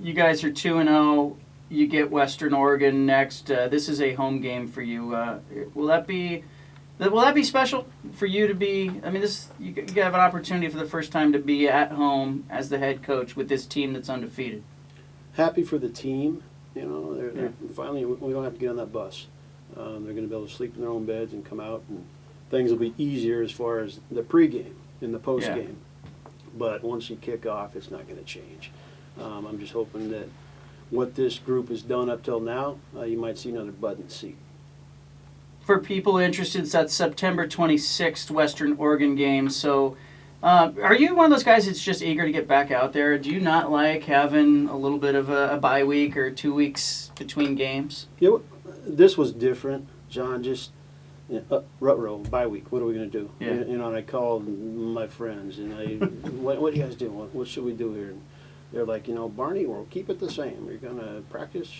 You guys are 2-0. You get Western Oregon next. This is a home game for you. Will that be special for you to be? I mean, you have an opportunity for the first time to be at home as the head coach with this team that's undefeated. Happy for the team. They're finally, we don't have to get on that bus. They're going to be able to sleep in their own beds and come out, and things will be easier as far as the pregame and the postgame. But once you kick off, it's not going to change. I'm just hoping that what this group has done up till now, you might see another butt in the seat. For people interested, it's that September 26th Western Oregon game. So are you one of those guys that's just eager to get back out there? Do you not like having a little bit of a bye week or 2 weeks between games? Yeah, this was different, John. Just rut-row, bye week. What are we going to do? Yeah. And I called my friends, and what do you guys do? What should we do here? And they're like, Barney, we'll keep it the same. You're going to practice.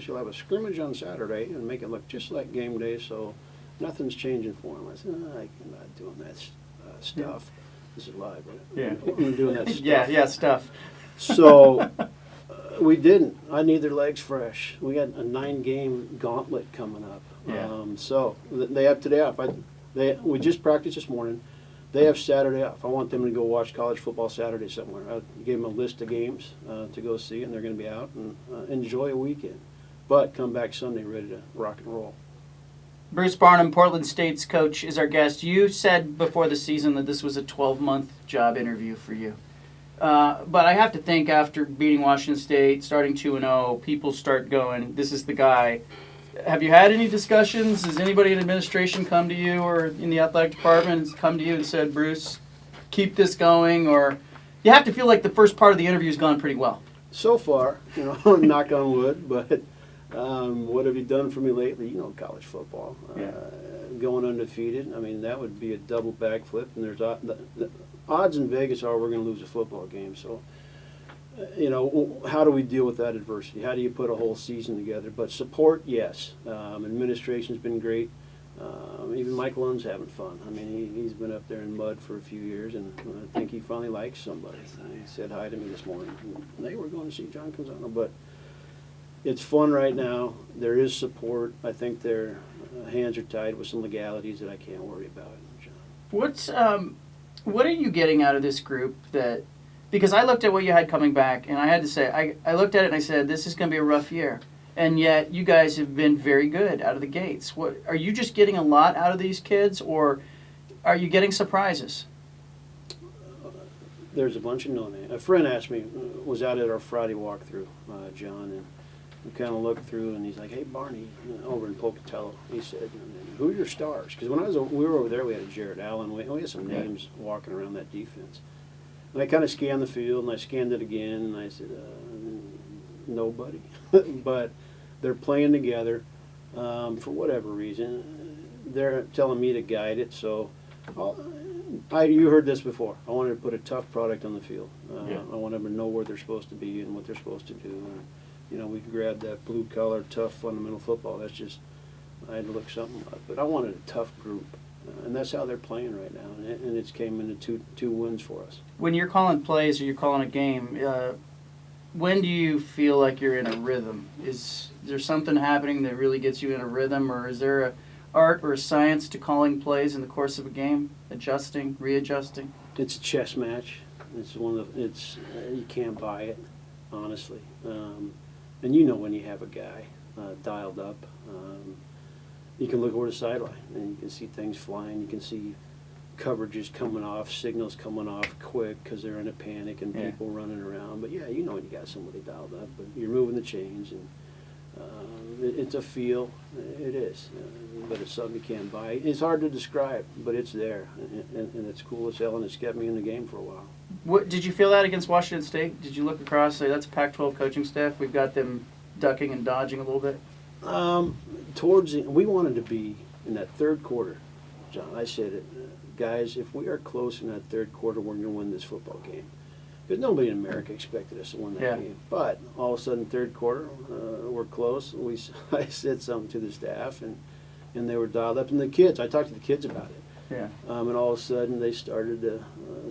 You'll have a scrimmage on Saturday and make it look just like game day, so nothing's changing for them. I said, I'm not doing that stuff. This is live, right? Yeah. I'm doing that stuff. Yeah, stuff. So we didn't. I need their legs fresh. We got a 9-game gauntlet coming up. Yeah. So they have today off. We just practiced this morning. They have Saturday off. I want them to go watch college football Saturday somewhere. I gave them a list of games to go see, and they're going to be out and enjoy a weekend. But come back Sunday ready to rock and roll. Bruce Barnum, Portland State's coach, is our guest. You said before the season that this was a 12-month job interview for you. But I have to think after beating Washington State, starting 2-0, people start going, this is the guy. Have you had any discussions? Has anybody in administration come to you or in the athletic department come to you and said, Bruce, keep this going? Or you have to feel like the first part of the interview has gone pretty well. So far, knock on wood, but what have you done for me lately? College football. Going undefeated. I mean, that would be a double backflip. And there's the odds in Vegas are we're going to lose a football game. So, how do we deal with that adversity? How do you put a whole season together? But support, yes. Administration's been great. Even Mike Lund's having fun. I mean, he's been up there in mud for a few years, and I think he finally likes somebody. He said hi to me this morning. And they were going to see John Canzano, but it's fun right now. There is support. I think their hands are tied with some legalities that I can't worry about. John. What are you getting out of this group that? Because I looked at what you had coming back, and I had to say, I looked at it and I said, this is going to be a rough year. And yet, you guys have been very good out of the gates. What are you just getting a lot out of these kids, or are you getting surprises? There's a bunch of no-names. A friend asked me, was out at our Friday walkthrough, John, and we kind of looked through, and he's like, hey, Barney, over in Pocatello, he said, who are your stars? Because when we were over there, we had a Jared Allen. We had some names walking around that defense. And I kind of scanned the field, and I scanned it again, and I said, nobody. But they're playing together for whatever reason. They're telling me to guide it, so you heard this before. I wanted to put a tough product on the field. I want them to know where they're supposed to be and what they're supposed to do. And, we grabbed that blue-collar, tough, fundamental football. That's just, I had to look something up. But I wanted a tough group. And that's how they're playing right now, and it's came into two wins for us. When you're calling plays or you're calling a game, when do you feel like you're in a rhythm? Is there something happening that really gets you in a rhythm, or is there an art or a science to calling plays in the course of a game, adjusting, readjusting? It's a chess match. It's you can't buy it, honestly. And when you have a guy dialed up. You can look over the sideline, and you can see things flying. You can see coverages coming off, signals coming off quick because they're in a panic and people running around. But, when you got somebody dialed up. But you're moving the chains, and it's a feel. It is. But it's something you can't buy. It's hard to describe, but it's there. And it's cool as hell, and it's kept me in the game for a while. What did you feel that against Washington State? Did you look across and say, that's a Pac-12 coaching staff? We've got them ducking and dodging a little bit? We wanted to be in that third quarter, John. I said it, guys, if we are close in that third quarter, we're going to win this football game. Because nobody in America expected us to win that game. But all of a sudden, third quarter, we're close. I said something to the staff, and they were dialed up. And the kids, I talked to the kids about it. Yeah. And all of a sudden they started to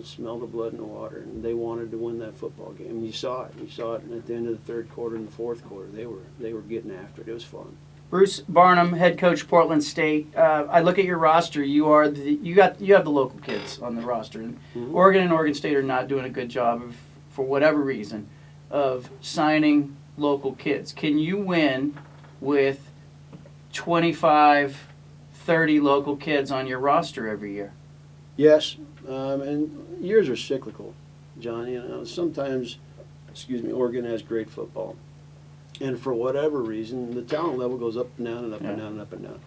smell the blood in the water, and they wanted to win that football game. And you saw it. You saw it at the end of the third quarter and the fourth quarter. They were getting after it. It was fun. Bruce Barnum, head coach, Portland State. I look at your roster. You have the local kids on the roster, and Oregon and Oregon State are not doing a good job of, for whatever reason, of signing local kids. Can you win with 25, 30 local kids on your roster every year? Yes, and years are cyclical, John. Sometimes, Oregon has great football. And for whatever reason, the talent level goes up and down and up and down and up and down.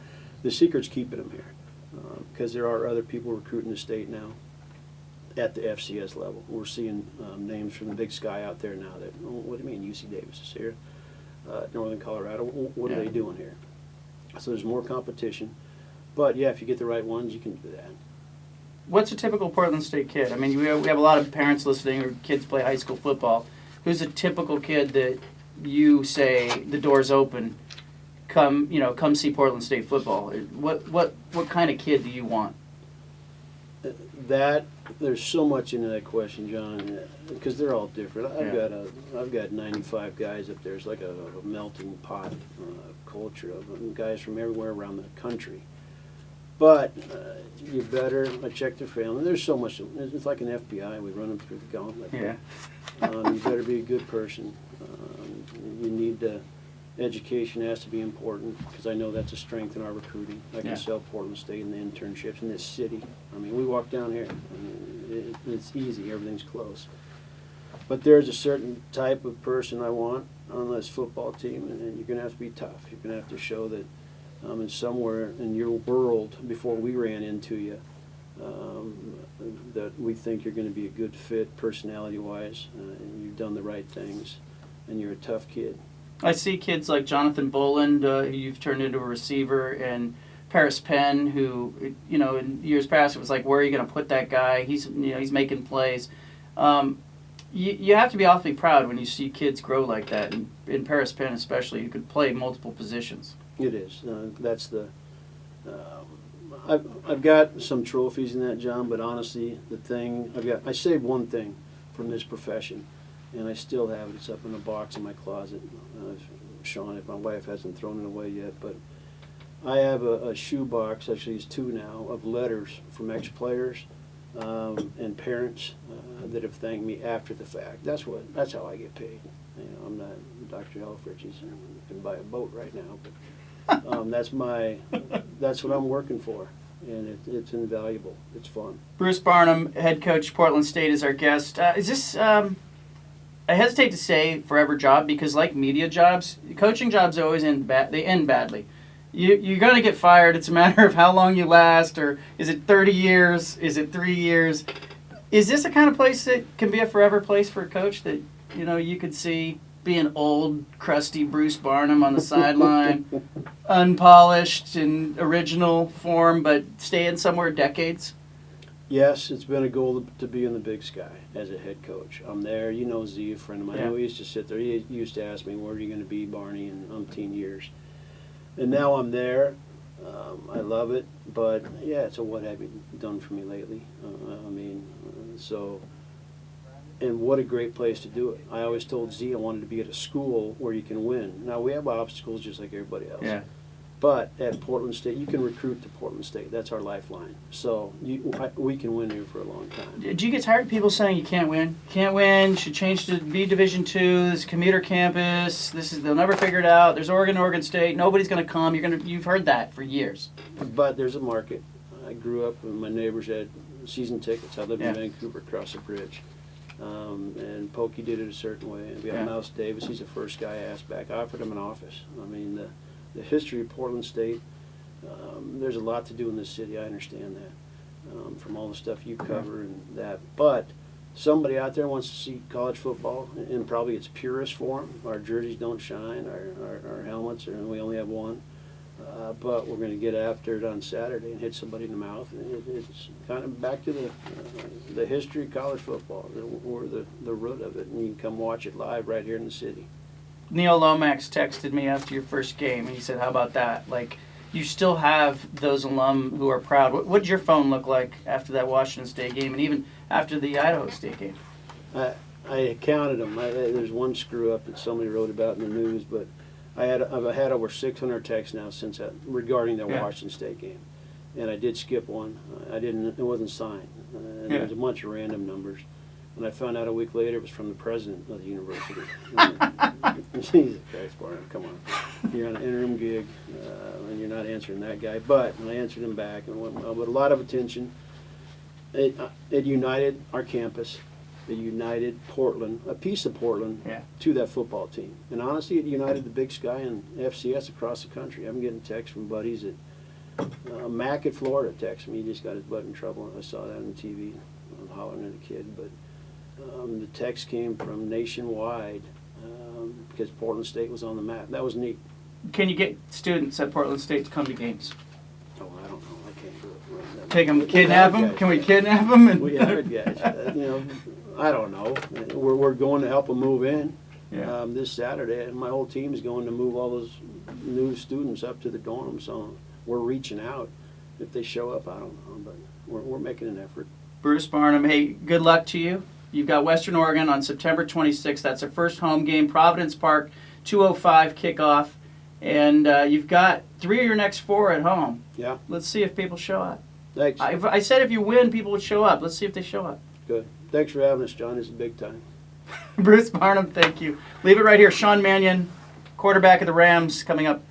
The secret's keeping them here, because there are other people recruiting the state now at the FCS level. We're seeing names from the Big Sky out there now that, what do you mean UC Davis is here? Northern Colorado, what are they doing here? So there's more competition. But yeah, if you get the right ones, you can do that. What's a typical Portland State kid? I mean, we have a lot of parents listening or kids play high school football. Who's a typical kid that you say the door's open, come see Portland State football? What kind of kid do you want? There's so much into that question, John, because they're all different. I've got 95 guys up there. It's like a melting pot culture of guys from everywhere around the country. But I check their family. There's so much. It's like an FBI. We run them through the gauntlet. Yeah. You better be a good person. You need to. Education has to be important, because I know that's a strength in our recruiting. I can sell Portland State and the internships in this city. I mean, we walk down here. It's easy. Everything's close. But there's a certain type of person I want on this football team, and you're going to have to be tough. You're going to have to show that and somewhere in your world before we ran into you, that we think you're going to be a good fit personality-wise, and you've done the right things, and you're a tough kid. I see kids like Jonathan Boland, who you've turned into a receiver, and Penn, who, in years past it was like, where are you going to put that guy? He's making plays. You have to be awfully proud when you see kids grow like that, and in Penn especially, who could play multiple positions. It is. That's the. I've got some trophies in that, John, but honestly, I saved one thing from this profession, and I still have it. It's up in a box in my closet. I've shown it. My wife hasn't thrown it away yet, but I have a shoe box. Actually, it's two now, of letters from ex-players and parents that have thanked me after the fact. That's how I get paid. I'm not Dr. Helfrich. He can buy a boat right now, but that's what I'm working for, and it's invaluable. It's fun. Bruce Barnum, head coach, Portland State, is our guest. Is this? I hesitate to say forever job, because like media jobs, coaching jobs always end badly. You're going to get fired. It's a matter of how long you last, or is it 30 years? Is it 3 years? Is this the kind of place that can be a forever place for a coach that, you could see being old, crusty Bruce Barnum on the sideline, unpolished in original form, but staying somewhere decades? Yes, it's been a goal to be in the Big Sky as a head coach. I'm there. Z, a friend of mine, he used to sit there. He used to ask me, where are you going to be, Barney, in umpteen years? And now I'm there. I love it. But, it's a what have you done for me lately. And what a great place to do it. I always told Z I wanted to be at a school where you can win. Now, we have obstacles just like everybody else. Yeah. But at Portland State, you can recruit to Portland State. That's our lifeline. So we can win here for a long time. Do you get tired of people saying you can't win? Can't win, should change to be Division II, this commuter campus, they'll never figure it out, there's Oregon State, nobody's going to come, you've heard that for years. But there's a market. I grew up, and my neighbors had season tickets. I lived in Vancouver, across the bridge. And Pokey did it a certain way. And we had Mouse Davis, he's the first guy I asked back. I offered him an office. The history of Portland State, there's a lot to do in this city. I understand that, from all the stuff you cover and that. But somebody out there wants to see college football in probably its purest form. Our jerseys don't shine, our helmets, and we only have one. But we're going to get after it on Saturday and hit somebody in the mouth. And it's kind of back to the history of college football. We're the root of it, and you can come watch it live right here in the city. Neil Lomax texted me after your first game, and he said, how about that? Like, you still have those alum who are proud. What did your phone look like after that Washington State game, and even after the Idaho State game? I counted them. There's one screw up that somebody wrote about in the news, but I've had over 600 texts now since that regarding the Washington State game, and I did skip one. It wasn't signed. There was a bunch of random numbers, and I found out a week later it was from the president of the university. Jesus Christ, Barnum, come on! You're on an interim gig, and you're not answering that guy. But I answered him back, and with a lot of attention. It united our campus. It united Portland, a piece of Portland, to that football team. And honestly, it united the Big Sky and FCS across the country. I'm getting texts from buddies that Mac at Florida texted me. He just got his butt in trouble. I saw that on TV. I'm hollering at a kid. But the text came from nationwide because Portland State was on the map. That was neat. Can you get students at Portland State to come to games? Oh, I don't know. I can't do it. Right. Take them, kidnap them? Can we kidnap them? And we hired guys. I don't know. We're going to help them move in this Saturday, and my whole team is going to move all those new students up to the dorm. So we're reaching out. If they show up, I don't know, but we're making an effort. Bruce Barnum, hey, good luck to you. You've got Western Oregon on September 26th. That's their first home game, Providence Park, 2:05 kickoff, and you've got 3 of your next 4 at home. Yeah. Let's see if people show up. Thanks. I said if you win, people would show up. Let's see if they show up. Good. Thanks for having us, John. This is big time. Bruce Barnum, thank you. Leave it right here. Sean Mannion, quarterback of the Rams, coming up